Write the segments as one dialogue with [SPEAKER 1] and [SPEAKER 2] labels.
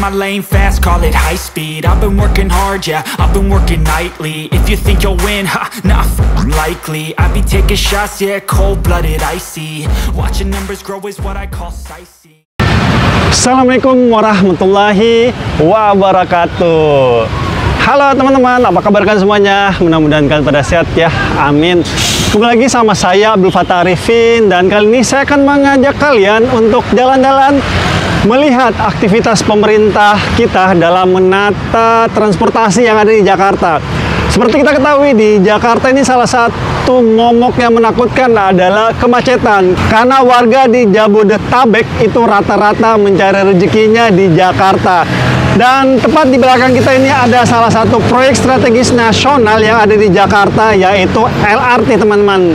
[SPEAKER 1] my lane fast, call it high speed. I've been working hard, yeah, I've been working nightly. If you think you'll win, ha, not likely. I be taking shots, yeah, cold-blooded, icy. Watching numbers grow is what I call sightseeing.
[SPEAKER 2] Assalamualaikum warahmatullahi wabarakatuh. Halo teman-teman, apa kabar kalian semuanya? Mudah-mudahan kalian pada sehat ya, amin. Kembali lagi sama saya Abdul Fattah Arifin. Dan kali ini saya akan mengajak kalian untuk jalan-jalan melihat aktivitas pemerintah kita dalam menata transportasi yang ada di Jakarta. Seperti kita ketahui, di Jakarta ini salah satu momok yang menakutkan adalah kemacetan. Karena warga di Jabodetabek itu rata-rata mencari rezekinya di Jakarta. Dan tepat di belakang kita ini ada salah satu proyek strategis nasional yang ada di Jakarta, yaitu LRT, teman-teman.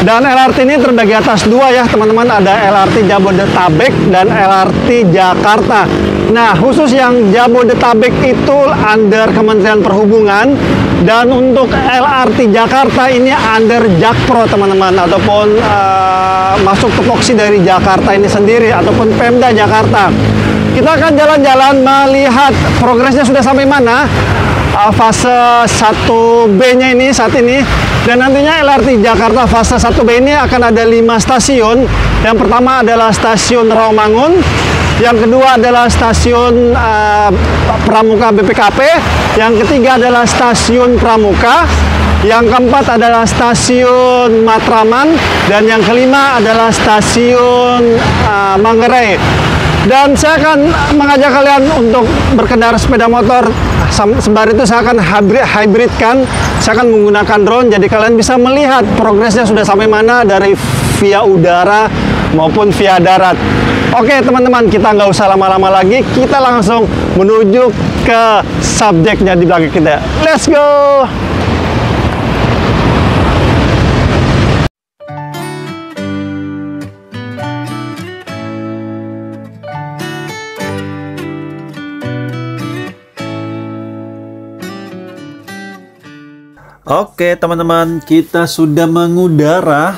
[SPEAKER 2] Dan LRT ini terbagi atas dua ya, teman-teman. Ada LRT Jabodetabek dan LRT Jakarta. Nah, khusus yang Jabodetabek itu under Kementerian Perhubungan. Dan untuk LRT Jakarta ini under Jakpro, teman-teman. Ataupun masuk tupoksi dari Jakarta ini sendiri, ataupun Pemda Jakarta. Kita akan jalan-jalan melihat progresnya sudah sampai mana, fase 1B-nya ini saat ini. Dan nantinya LRT Jakarta fase 1B ini akan ada 5 stasiun. Yang pertama adalah stasiun Rawamangun, yang kedua adalah stasiun Pramuka BPKP, yang ketiga adalah stasiun Pramuka, yang keempat adalah stasiun Matraman, dan yang kelima adalah stasiun Manggarai. Dan saya akan mengajak kalian untuk berkendara sepeda motor. Sembari itu saya akan hybridkan. Saya akan menggunakan drone, jadi kalian bisa melihat progresnya sudah sampai mana dari via udara maupun via darat. Oke teman-teman, kita nggak usah lama-lama lagi. Kita langsung menuju ke subjeknya di belakang kita. Let's go!
[SPEAKER 3] Oke teman-teman, kita sudah mengudara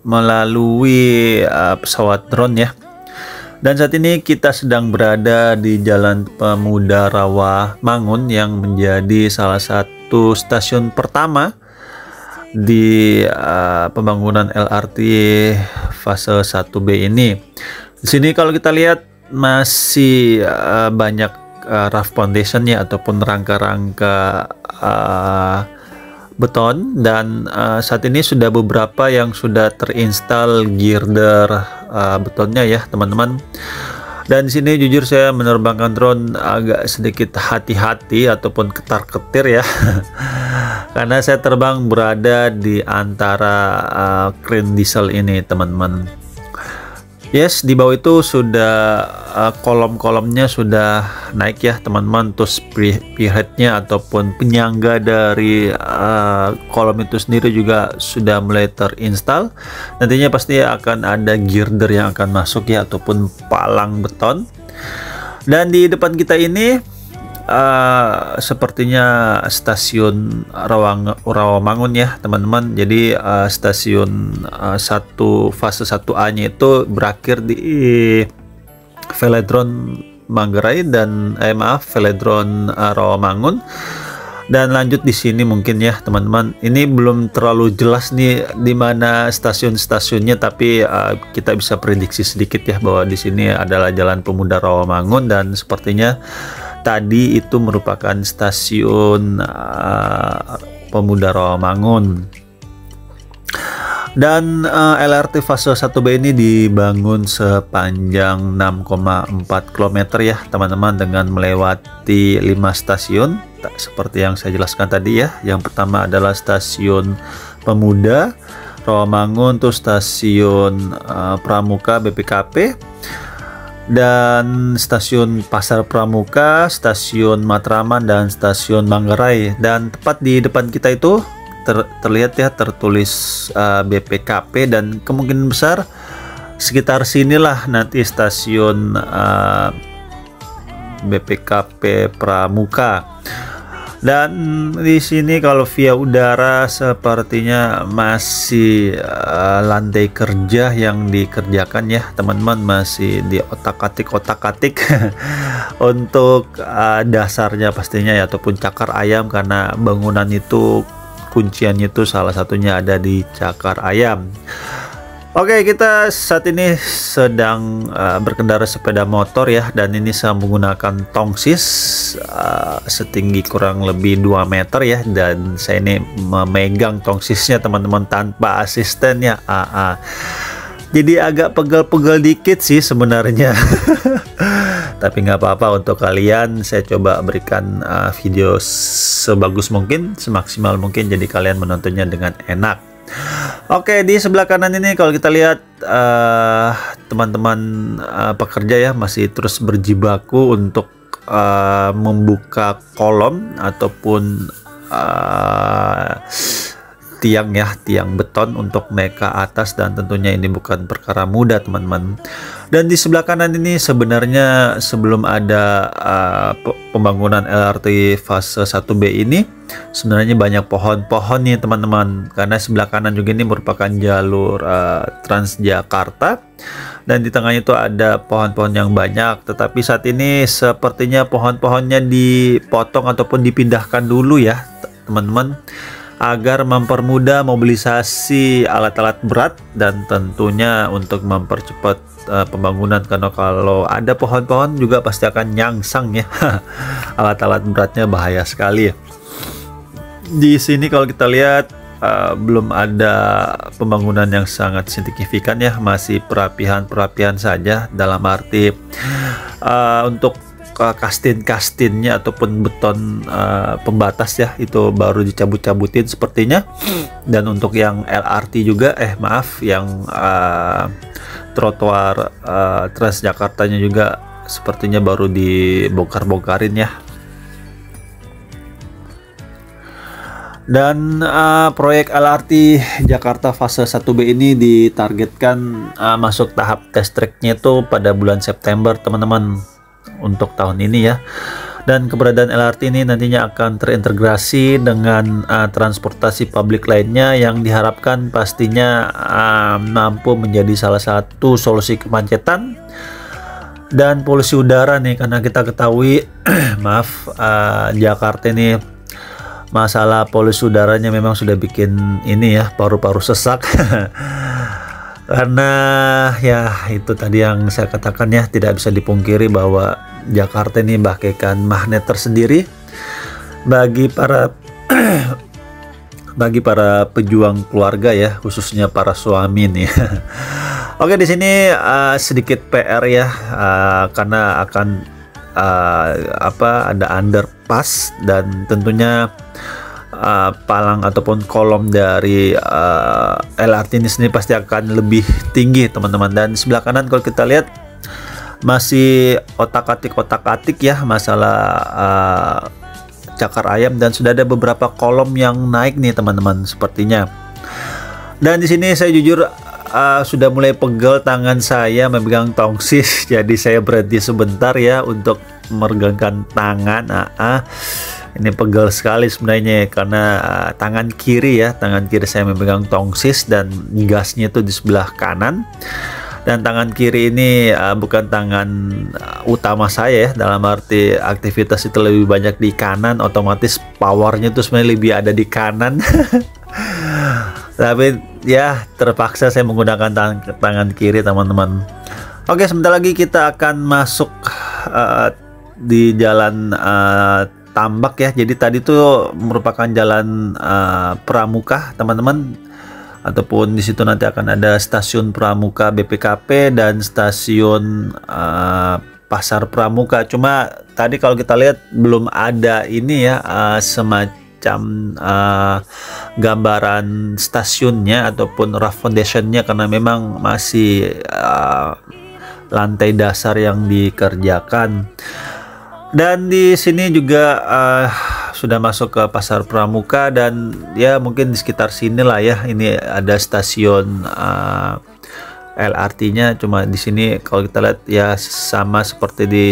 [SPEAKER 3] melalui pesawat drone ya. Dan saat ini kita sedang berada di Jalan Pemuda Rawamangun yang menjadi salah satu stasiun pertama di pembangunan LRT fase 1B ini. Di sini kalau kita lihat masih banyak rough foundation ya, ataupun rangka-rangka beton. Dan saat ini sudah beberapa yang sudah terinstall girder betonnya ya teman-teman. Dan di sini jujur saya menerbangkan drone agak sedikit hati-hati ataupun ketar-ketir ya karena saya terbang berada di antara crane diesel ini teman-teman. Yes, di bawah itu sudah kolom-kolomnya sudah naik ya teman-teman. Terus spearheadnya ataupun penyangga dari kolom itu sendiri juga sudah mulai terinstall. Nantinya pasti akan ada girder yang akan masuk ya, ataupun palang beton. Dan di depan kita ini sepertinya stasiun Rawamangun ya teman-teman. Jadi stasiun fase 1A nya itu berakhir di Velodrome Manggarai dan Velodrome Rawamangun, dan lanjut di sini mungkin ya teman-teman. Ini belum terlalu jelas nih di mana stasiun-stasiunnya, tapi kita bisa prediksi sedikit ya bahwa di sini adalah Jalan Pemuda Rawamangun, dan sepertinya tadi itu merupakan stasiun Pemuda Rawamangun. Dan LRT fase 1B ini dibangun sepanjang 6,4 km ya teman-teman, dengan melewati 5 stasiun seperti yang saya jelaskan tadi ya. Yang pertama adalah stasiun Pemuda Rawamangun, terus stasiun Pramuka BPKP, dan stasiun Pasar Pramuka, stasiun Matraman, dan stasiun Manggarai. Dan tepat di depan kita itu terlihat ya tertulis BPKP, dan kemungkinan besar sekitar sinilah nanti stasiun BPKP Pramuka. Dan di sini kalau via udara sepertinya masih lantai kerja yang dikerjakan ya teman-teman, masih di otak-atik untuk dasarnya pastinya ya, ataupun cakar ayam, karena bangunan itu kunciannya itu salah satunya ada di cakar ayam. Oke, kita saat ini sedang berkendara sepeda motor ya, dan ini saya menggunakan tongsis setinggi kurang lebih 2 meter ya, dan saya ini memegang tongsisnya teman-teman tanpa asisten ya. Jadi agak pegel-pegel dikit sih sebenarnya. Tapi nggak apa-apa, untuk kalian saya coba berikan video sebagus mungkin, semaksimal mungkin, jadi kalian menontonnya dengan enak. Oke, di sebelah kanan ini kalau kita lihat teman-teman pekerja ya masih terus berjibaku untuk membuka kolom ataupun tiang beton untuk naik ke atas, dan tentunya ini bukan perkara mudah teman-teman. Dan di sebelah kanan ini sebenarnya sebelum ada pembangunan LRT fase 1B ini sebenarnya banyak pohon-pohon nih teman-teman, karena sebelah kanan juga ini merupakan jalur Transjakarta, dan di tengahnya itu ada pohon-pohon yang banyak. Tetapi saat ini sepertinya pohon-pohonnya dipotong ataupun dipindahkan dulu ya teman-teman, agar mempermudah mobilisasi alat-alat berat dan tentunya untuk mempercepat pembangunan, karena kalau ada pohon-pohon juga pasti akan nyangsang ya. Alat-alat beratnya bahaya sekali ya. Di sini kalau kita lihat belum ada pembangunan yang sangat signifikan ya, masih perapihan saja, dalam arti untuk kastin-kastinnya ataupun beton pembatas ya itu baru dicabut-cabutin sepertinya. Dan untuk yang LRT juga yang trotoar Transjakartanya juga sepertinya baru dibongkar-bongkarin ya. Dan proyek LRT Jakarta fase 1B ini ditargetkan masuk tahap test tracknya itu pada bulan September teman-teman untuk tahun ini ya. Dan keberadaan LRT ini nantinya akan terintegrasi dengan transportasi publik lainnya yang diharapkan pastinya mampu menjadi salah satu solusi kemacetan dan polusi udara nih, karena kita ketahui Jakarta ini masalah polusi udaranya memang sudah bikin ini ya, paru-paru sesak. Karena ya itu tadi yang saya katakan ya, tidak bisa dipungkiri bahwa Jakarta ini bagaikan magnet tersendiri bagi para pejuang keluarga ya, khususnya para suami nih. Oke, di sini sedikit PR ya, karena akan ada underpass, dan tentunya palang ataupun kolom dari LRT ini sendiri pasti akan lebih tinggi teman-teman. Dan sebelah kanan kalau kita lihat masih otak-atik ya masalah cakar ayam, dan sudah ada beberapa kolom yang naik nih teman-teman sepertinya. Dan di sini saya jujur sudah mulai pegel tangan saya memegang tongsis, jadi saya berhenti sebentar ya untuk meregangkan tangan. Ini pegel sekali sebenarnya karena tangan kiri saya memegang tongsis dan gasnya itu di sebelah kanan, dan tangan kiri ini bukan tangan utama saya ya, dalam arti aktivitas itu lebih banyak di kanan, otomatis powernya itu sebenarnya lebih ada di kanan. Tapi ya terpaksa saya menggunakan tangan kiri teman-teman. Oke, sebentar lagi kita akan masuk di jalan tambak ya. Jadi tadi itu merupakan jalan Pramuka teman-teman, ataupun di situ nanti akan ada stasiun Pramuka BPKP dan stasiun Pasar Pramuka. Cuma tadi kalau kita lihat belum ada ini ya, semacam gambaran stasiunnya ataupun rough foundationnya, karena memang masih lantai dasar yang dikerjakan. Dan di sini juga sudah masuk ke Pasar Pramuka, dan ya mungkin di sekitar sini lah ya, ini ada stasiun LRT-nya. Cuma di sini kalau kita lihat ya sama seperti di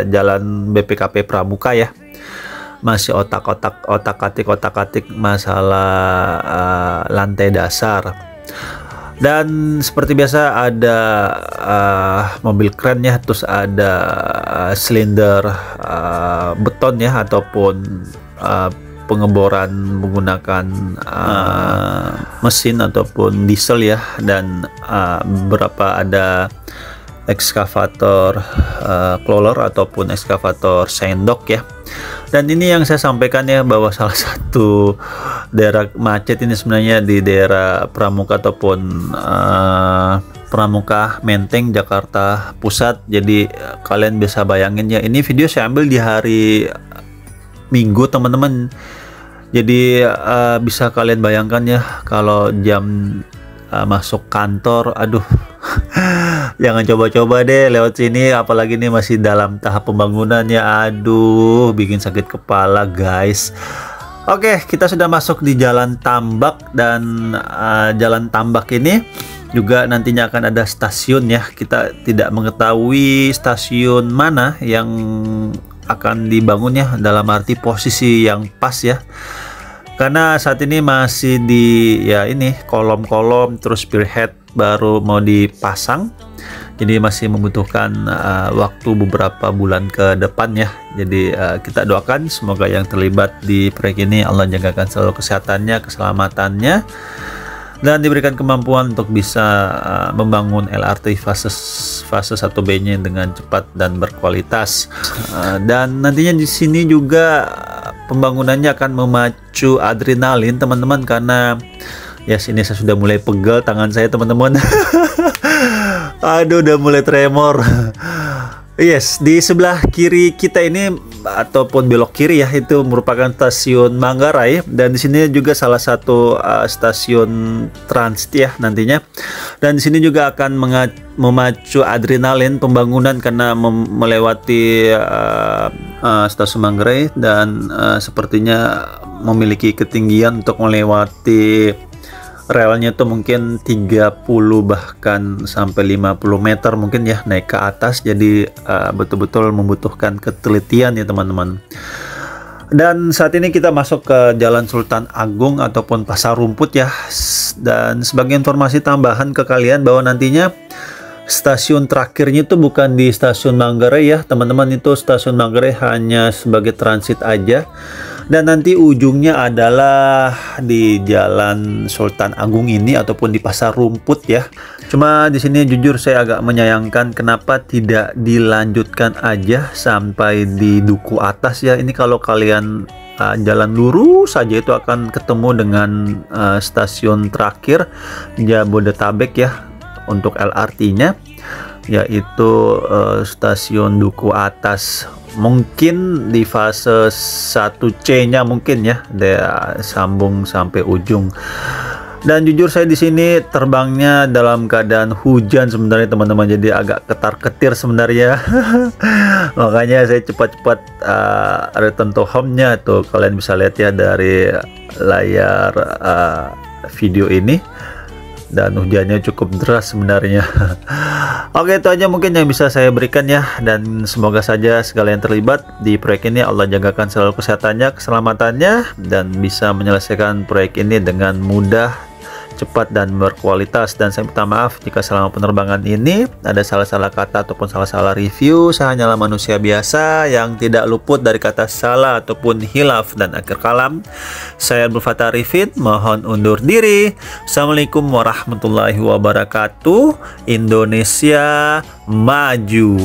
[SPEAKER 3] jalan BPKP Pramuka ya. masih otak-atik masalah lantai dasar. Dan seperti biasa ada mobil kren ya, terus ada silinder beton ya, ataupun pengeboran menggunakan mesin ataupun diesel ya, dan beberapa ada ekskavator crawler ataupun ekskavator sendok ya. Dan ini yang saya sampaikan ya, bahwa salah satu daerah macet ini sebenarnya di daerah Pramuka ataupun Pramuka Menteng, Jakarta Pusat. Jadi kalian bisa bayangin ya, ini video saya ambil di hari Minggu teman-teman. Jadi bisa kalian bayangkan ya, kalau jam masuk kantor, aduh jangan coba-coba deh lewat sini, apalagi ini masih dalam tahap pembangunan ya, aduh bikin sakit kepala guys. Oke, kita sudah masuk di Jalan Tambak, dan Jalan Tambak ini juga nantinya akan ada stasiun ya. Kita tidak mengetahui stasiun mana yang akan dibangun ya, dalam arti posisi yang pas ya, karena saat ini masih di ya ini kolom-kolom, terus spearhead baru mau dipasang, jadi masih membutuhkan waktu beberapa bulan ke depan ya. Jadi kita doakan semoga yang terlibat di proyek ini Allah jagakan selalu kesehatannya, keselamatannya, dan diberikan kemampuan untuk bisa membangun LRT fase 1B nya dengan cepat dan berkualitas. Dan nantinya di sini juga pembangunannya akan memacu adrenalin teman-teman, karena ya sini saya sudah mulai pegel tangan saya teman-teman. Aduh, udah mulai tremor. Yes, di sebelah kiri kita ini ataupun belok kiri ya, itu merupakan stasiun Manggarai, dan di sini juga salah satu stasiun transit ya nantinya. Dan di sini juga akan memacu adrenalin pembangunan karena melewati stasiun Manggarai, dan sepertinya memiliki ketinggian untuk melewati relnya itu mungkin 30 bahkan sampai 50 meter mungkin ya naik ke atas. Jadi betul-betul membutuhkan ketelitian ya teman-teman. Dan saat ini kita masuk ke Jalan Sultan Agung ataupun Pasar Rumput ya. Dan sebagai informasi tambahan ke kalian, bahwa nantinya stasiun terakhirnya itu bukan di stasiun Manggarai ya teman-teman. Itu stasiun Manggarai hanya sebagai transit aja, dan nanti ujungnya adalah di Jalan Sultan Agung ini ataupun di Pasar Rumput ya. Cuma di sini jujur saya agak menyayangkan kenapa tidak dilanjutkan aja sampai di Duku Atas ya. Ini kalau kalian jalan lurus saja itu akan ketemu dengan stasiun terakhir Jabodetabek ya untuk LRT-nya, yaitu stasiun Duku Atas. Mungkin di fase 1C-nya mungkin ya, dia sambung sampai ujung. Dan jujur saya di sini terbangnya dalam keadaan hujan sebenarnya teman-teman, jadi agak ketar-ketir sebenarnya. Makanya saya cepat-cepat return to home-nya tuh, kalian bisa lihat ya dari layar video ini. Dan hujannya cukup deras sebenarnya. Oke, itu aja mungkin yang bisa saya berikan ya, dan semoga saja segala yang terlibat di proyek ini Allah jagakan selalu kesehatannya, keselamatannya, dan bisa menyelesaikan proyek ini dengan mudah, cepat, dan berkualitas. Dan saya minta maaf jika selama penerbangan ini ada salah-salah kata ataupun salah-salah review. Saya hanyalah manusia biasa yang tidak luput dari kata salah ataupun hilaf dan akhir kalam. Saya Abdul Fattah Arifin, mohon undur diri. Assalamualaikum warahmatullahi wabarakatuh. Indonesia maju.